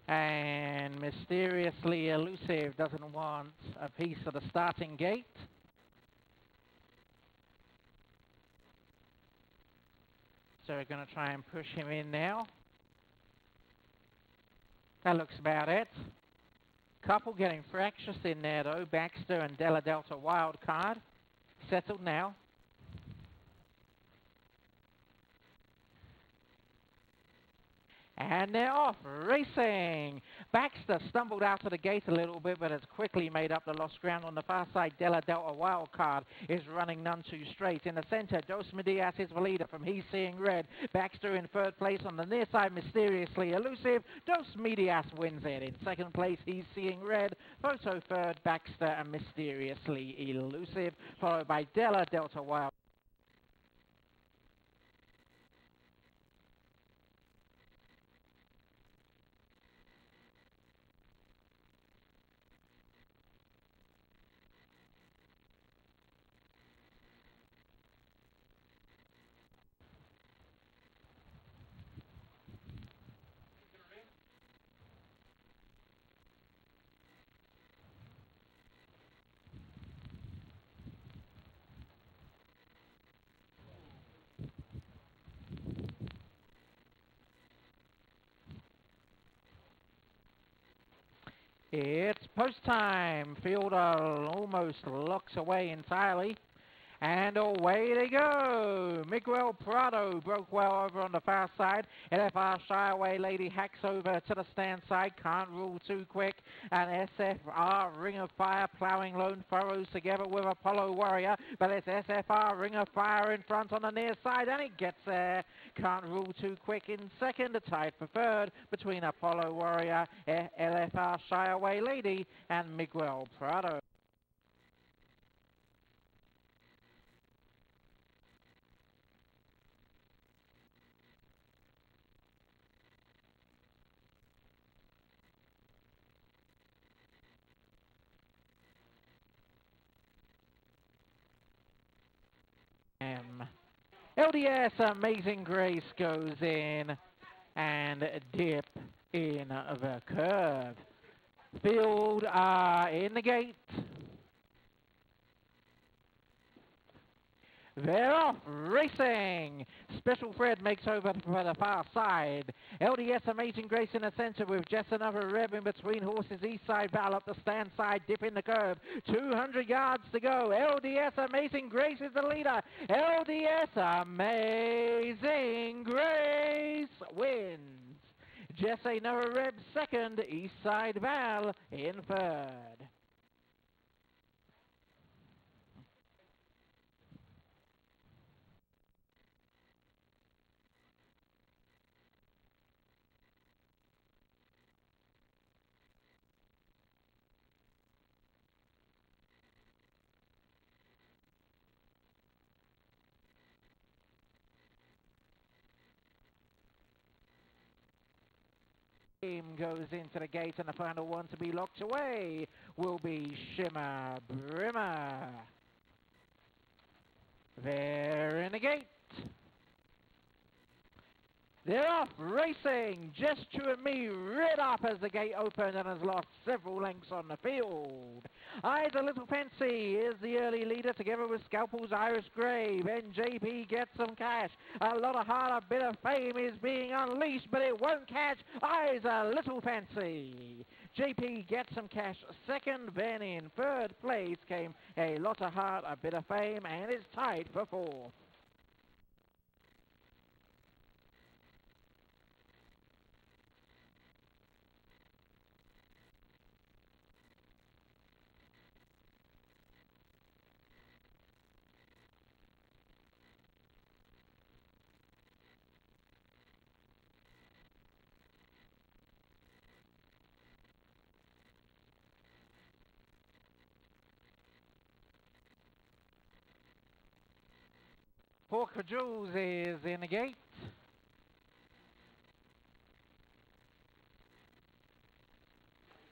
And Mysteriously Elusive doesn't want a piece of the starting gate. So we're going to try and push him in now. That looks about it. Couple getting fractious in there though. Baxter and Della Delta wild card. Settled now. And they're off, racing. Baxter stumbled out of the gate a little bit, but has quickly made up the lost ground on the far side. Della Delta Wildcard is running none too straight. In the center, Dos Medias is the leader from He's Seeing Red. Baxter in third place on the near side, Mysteriously Elusive. Dos Medias wins it. In second place, He's Seeing Red. Photo third, Baxter and Mysteriously Elusive, followed by Della Delta Wild. It's post time. Fielder almost locks away entirely. And away they go. Miguel Prado broke well over on the far side. LFR Shy Away Lady hacks over to the stand side. Can't rule too quick. And SFR Ring of Fire plowing lone furrows together with Apollo Warrior. But it's SFR Ring of Fire in front on the near side. And it gets there. Can't rule too quick in second. Tied for third between Apollo Warrior, LFR Shy Away Lady, and Miguel Prado. LDS Amazing Grace goes in and dip in the curve. Field in the gate. They're off racing. Special Fred makes over for the far side. LDS Amazing Grace in the center with just another rev in between horses. East side Val up the stand side, dip in the curve. 200 yards to go. LDS Amazing Grace is the leader. LDS Amazing Grace wins. Just another rev second. East side Val in third. Goes into the gate, and the final one to be locked away will be Shimmer Brimmer. They're in the gate. They're off racing. Gesture and Me rid up as the gate opened and has lost several lengths on the field. Eyes a Little Fancy is the early leader together with Scalpel's Irish Grave. NJP gets some cash. A lot of heart, a bit of fame is being unleashed, but it won't catch Eyes a Little Fancy. JP gets some cash second, then in third place came A Lot of Heart, a Bit of Fame, and is tied for fourth. Pork Jules is in the gate.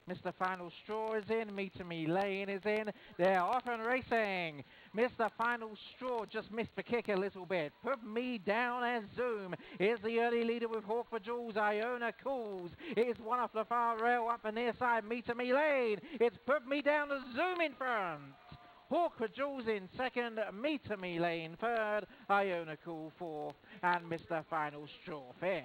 Mr. Final Straw is in. Meter Me Lane is in. They're off and racing. Mr. Final Straw just missed the kick a little bit. Put Me Down as Zoom is the early leader with Hawk for Jules. Iona Cools is one off the far rail up the near side. Meter Me Lane. It's Put Me Down as Zoom in front. Hawk for Jules in second. Meter Me Lane third. Iona Cool fourth. And Mr. Final Straw fifth.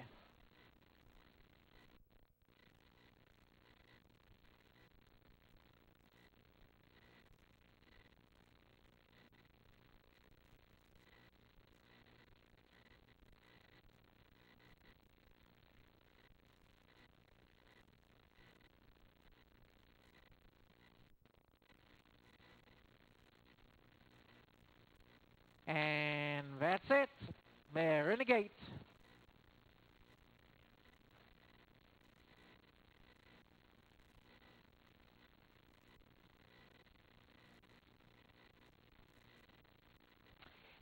And that's it. They're in the gate.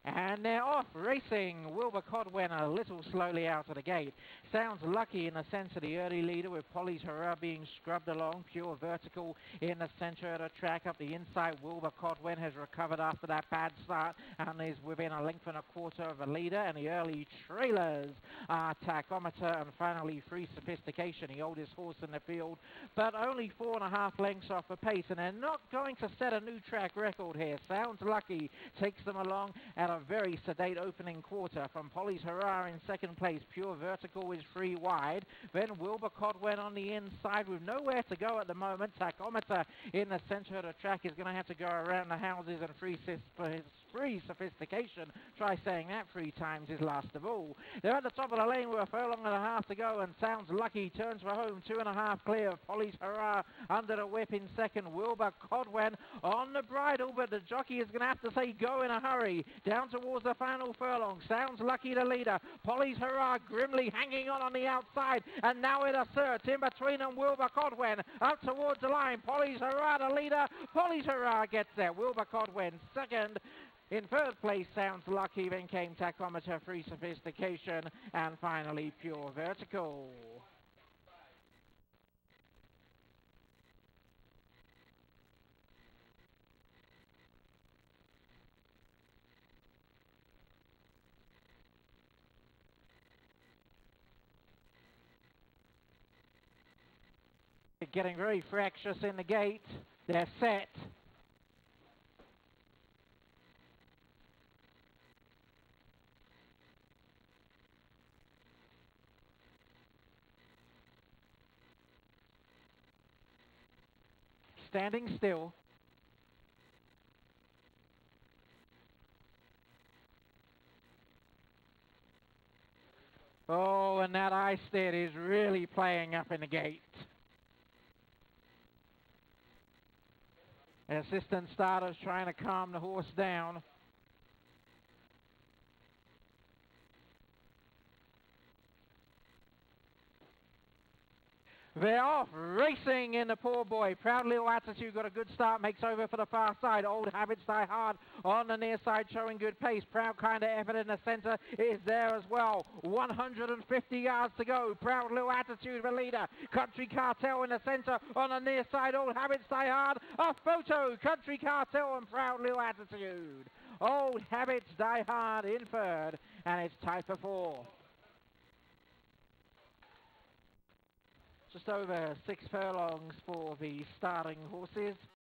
And they're off racing. Wilbur Codwen a little slowly out of the gate. Sounds Lucky in the sense of the early leader with Polly's Hurrah being scrubbed along. Pure Vertical in the center of the track. Up the inside, Wilbur Codwen has recovered after that bad start and is within a length and a quarter of the leader. And the early trailers are Tachometer and finally Free Sophistication, the oldest horse in the field, but only 4.5 lengths off the pace. And they're not going to set a new track record here. Sounds Lucky takes them along at a very sedate opening quarter. From Polly's Hurrah in second place, Pure Vertical is free wide. Then Wilbur Codwen on the inside with nowhere to go at the moment. Tachometer in the center of the track is going to have to go around the houses, and Free Sophistication, try saying that 3 times, is last of all. They're at the top of the lane with a furlong and a half to go, and Sounds Lucky turns for home, 2.5 clear. Polly's Hurrah under the whip in second. Wilbur Codwen on the bridle, but the jockey is going to have to say go in a hurry. Down towards the final furlong. Sounds Lucky the leader. Polly's Hurrah grimly hanging on the outside, and now it asserts in between them. Wilbur Codwen up towards the line. Polly's Hurrah the leader. Polly's Hurrah gets there. Wilbur Codwen second. In third place, Sounds Lucky, then came Tachometer, Free Sophistication, and finally Pure Vertical. Getting very fractious in the gate. They're set. Standing still. Oh, and that eye stead is really playing up in the gate. The assistant starter's trying to calm the horse down. They're off racing in the Poor Boy. Proud Little Attitude got a good start, makes over for the far side. Old Habits Die Hard on the near side showing good pace. Proud Kind of Effort in the center is there as well. 150 yards to go. Proud Little Attitude the leader. Country Cartel in the center on the near side. Old Habits Die Hard. A photo. Country Cartel and Proud Little Attitude. Old Habits Die Hard in third, and it's tied for 4. Just over 6 furlongs for the starting horses.